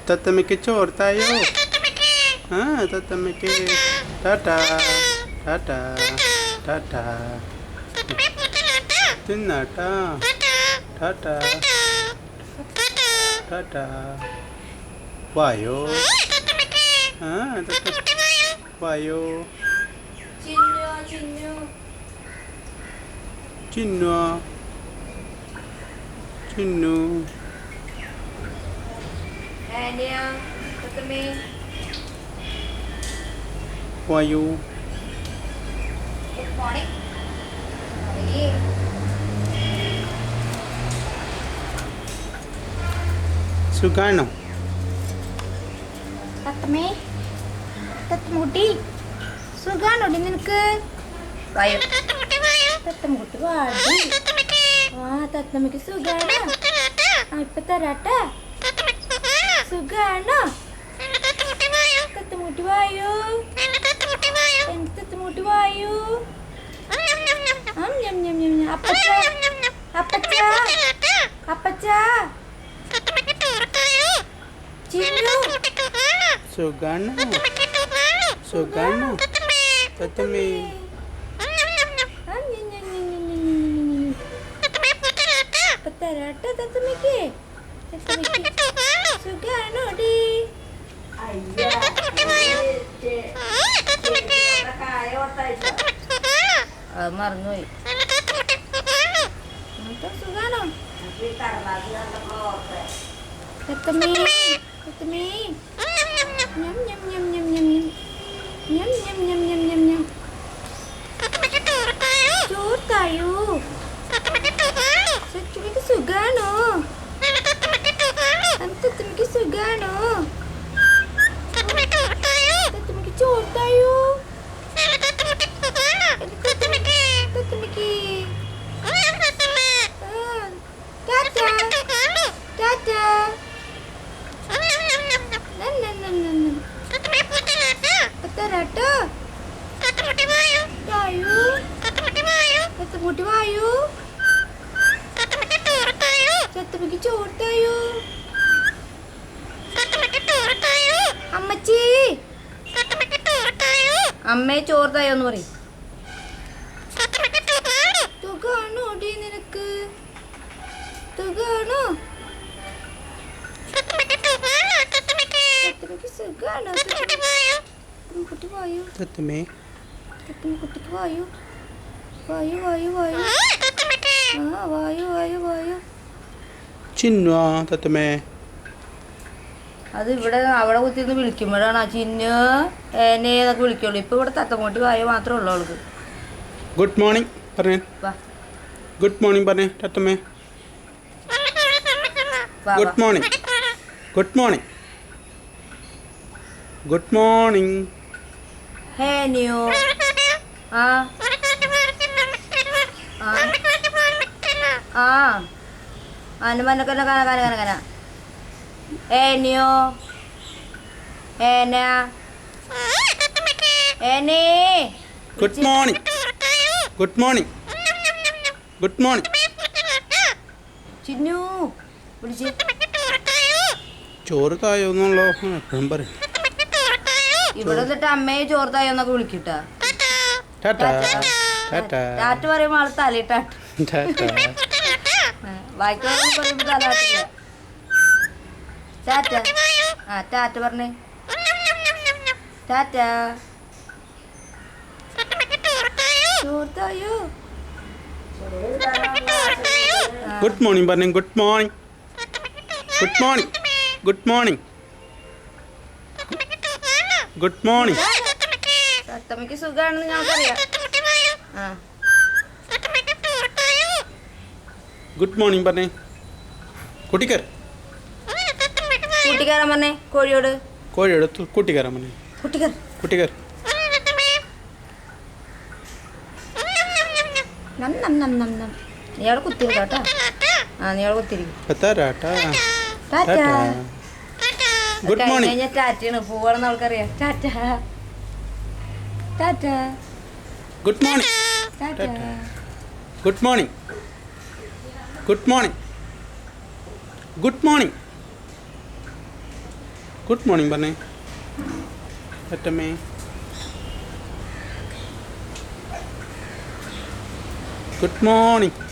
തത്തമ്മയ്ക്ക് ചോർത്തായോ? ആ തത്തമ്മയ്ക്ക് ടാറ്റാ ടാറ്റാ ടാറ്റാ തിന്നാട്ടാ ടാറ്റാ ടാറ്റാ വായോ ആ വായോ ചിന്നു ചിന്നു വായോ സുഖാണോ? തത്തമ്മൂട്ടി സുഖാണോടി നിനക്ക്? തത്തമ്മൂട്ടി വാടി. ആ തത്തമ്മക്ക് സുഖാണോ? ഇപ്പൊ തരാട്ടാ. സുഖാണോ? തത്തമ്മൂട്ടി വായു. എന്റെ തത്തമ്മൂട്ടി വായു. അപ്പച്ച അപ്പച്ച അപ്പച്ച ചിന്നു സുഖാണോ? സുഖാണോ തത്തമ്മേ? തരാട്ടെ തത്തമ്മക്ക്. സുഖാണോ ഡി? അത് മറന്നുപോയി. സുഖാണോ തത്തമ്മേ? തത്തമ്മേ ചോർത്തായോ? തത്തമ്മക്ക് സുഖാണോ? തത്തമ്മക്ക് സുഖാണോ? തത്തമ്മക്ക് ചോർത്തായോ? തത്തമ്മക്ക് ടാറ്റാ ടാറ്റാ. തരാട്ടോ. തത്തമ്മൂട്ടി വായു. തത്തമ്മക്ക് ചോർത്തായോ? അമ്മച്ചി അമ്മേ ചോർത്തായോന്ന് പറയും. തുകാണോ ഡി നിനക്ക്? തുകാണോ? തത്തമ്മക്ക് സുഖാണോ? കുട്ടി വായു. തത്തമ്മേ കുട്ടിക്ക് വായു. വായു വായു വായു. ആ വായു വായു വായു. ചിന്നു തത്തമ്മേ. അത് ഇവിടെ അവിടെ കുത്തിന്ന് വിളിക്കുമ്പോഴാണ് ആ ചിന്നു എന്നൊക്കെ വിളിക്കുള്ളൂ. ഇപ്പൊ ഇവിടെ തത്തമ്മൂട്ടി വായു മാത്രമേ ഉള്ളൂ അവൾക്ക്. ഗുഡ് മോർണിംഗ് പറഞ്ഞേ. ഗുഡ് മോർണിംഗ് പറഞ്ഞേ തത്തമ്മേ. Good morning good morning good morning. ഹേനിയോ ആ ആ കന ഏനിയോ ഏന ഏനേ. Good morning good morning good morning. Chinnu വിളിച്ച് ചോറ് തായോന്നുള്ളോ എപ്പോഴും പറയും. ഇവിടെ നിന്നിട്ട് അമ്മയെ ചോർത്തായോന്നൊക്കെ വിളിക്കട്ടാ. ടാറ്റാ ടാറ്റാ ടാറ്റ പറയുമ്പോ ആള് തലയിട്ടാട്ട്. ടാറ്റാ വായിക്കാൻ പറയുമ്പോ തലാട്ടില്ല. ടാറ്റ. ആ ടാറ്റ പറഞ്ഞേ. ടാറ്റ. ചോർത്തായോ? ഗുഡ് മോർണിംഗ് പറഞ്ഞേ. Good morning good morning good morning good morning. തത്തമ്മക്ക് സുഖാണെന്ന് ഞങ്ങൾക്കറിയാം. ആ ഗുഡ് മോർണിംഗ് പറഞ്ഞേ. കൂട്ടിക്കർ കൂട്ടിക്കാരൻ പറഞ്ഞേ. കോഴിയോട് കോഴിയോട് കൂട്ടിക്കയറാൻ പറഞ്ഞേ. കുട്ടിക്കർ കൂട്ടിക്കർ. നം നം നം നം നം. നീ അവിടെ കുത്തിരിക്കാട്ടാ. ആ നീ അവിടെ കുത്തിരിക്കും. ടാറ്റാ. Good morning. ടാറ്റയാണ് പോവാണെന്ന് അവൾക്കറിയാം. Tata tata. Good morning. Tata. Good morning. Good morning. Good morning. Good morning പറഞ്ഞേ പറ്റമ്മേ. Good morning.